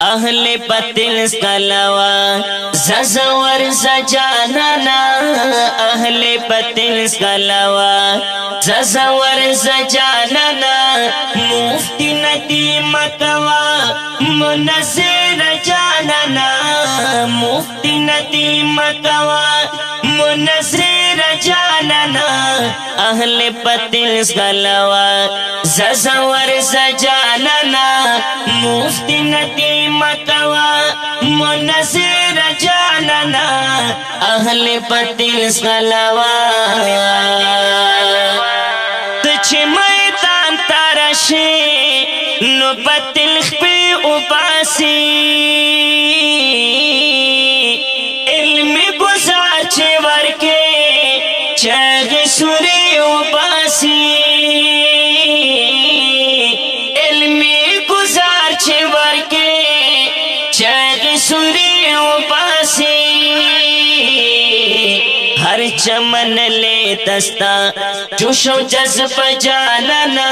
अहले पतिल स्कलवा जज़वर सजानना अहले पतिल स्कलवा जज़वर सजानना मुफ्ती नदी मतवा मुनज़िर जानना मुफ्ती नदी मतवा मुनज़िर जानना अहले पतिल स्कलवा जज़वर सजानना मुफ्ती नदी मतवा मुनज़िर जानना अहले पतिल स्कलवा तुझ मैदान तरशे नो पतिल पे उबासी इल्मी गुजार चेवर के चग सुरे उबासी इल्मी गुजार चेवर के चग सुरे उबासी हर चमन ले दस्ता जोशो जज्ब जानना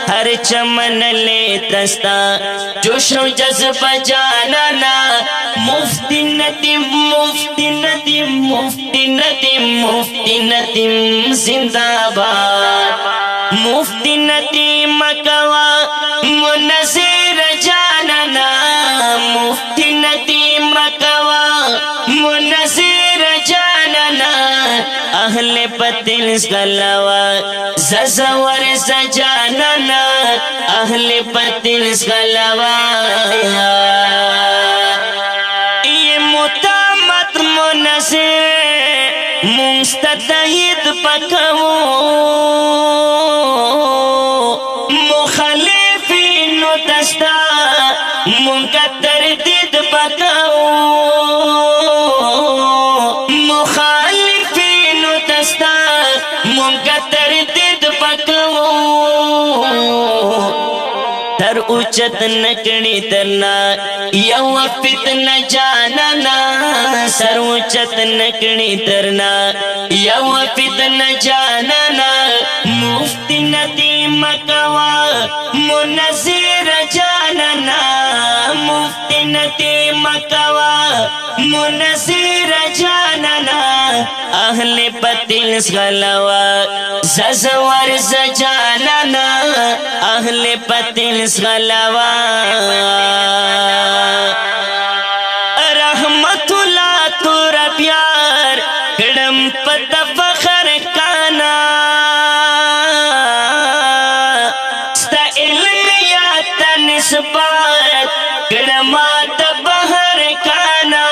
हर चमन ले दस्ता जोशो जज्ब जानना मुफ्ती नदीम मुफ्ती नदीम मुफ्ती नदीम मुफ्ती नदीम जिंदाबाद मुफ्ती नदीम मकवा मुनज़िर जानना मुफ्ती नदीम मकवा मुनज़िर जानना अहले पतिल स्कलवा जज़वर सजानना अहले पतिल स्कलवा ये मुतामत मुनज़िर मुस्ततहिद पकवो मुखलिफिन दस्ता मुनका तरदीद पकवो मुखालिफिन दस्ता मुनका तरदीद पकवो तर उचत नकड़ी तरना यव फितना जानना सर उचत नकड़ी तरना यव फितना जानना मुफ्ती नदी मकवा मुनज़िर जानना मुफ्ती नदी मकवा मुनज़िर जानना अहले पतिल स्कलवा जज़वर सजानना अहले पतिल स्कलवा रहमतुल्लाह तुरा प्यार कड़म पद फखर काना स्ता इल्मियात निस्बत कड़मात बहर काना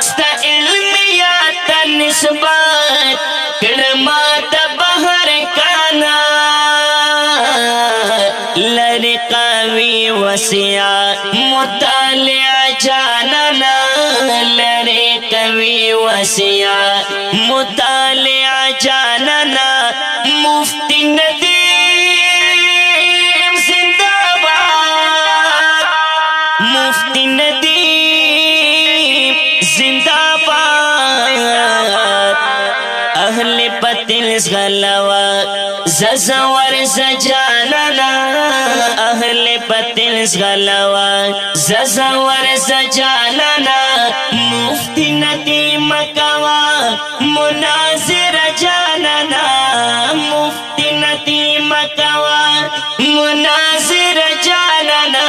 स्ता इल्मियात निस्बत कड़मात बहर काना लरे कवी वसिया मुतालिया जानना लरे कवी वसिया मुतालिया जानना मुफ्ती नदीम जिंदाबाद मुफ्ती नदीम जिंदाबाद अहले पतिल स्कलवा जज़वर सजानना अहले पतिल स्कलवा जज़वर सजानना मुफ्ती नदी मकवा मुनज़िर जानना मुफ्ती नदी मकवा मुनज़िर जानना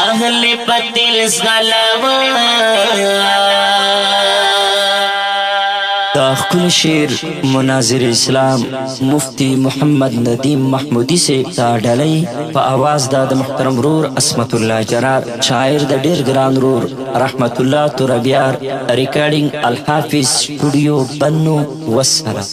अहले पतिल स्कलवा ताख़ुल शेर मुनाज़िर इस्लाम मुफ्ती मोहम्मद नदीम महमूदी से डालई प आवाज़ दा मुहतरम रूर अस्मतुल्लाह जनाब शायर द डेर ग्रान रूर रहमतुल्लाह तुरबियार रिकॉर्डिंग अल हाफिज स्टूडियो बन्नू वस्सलाम।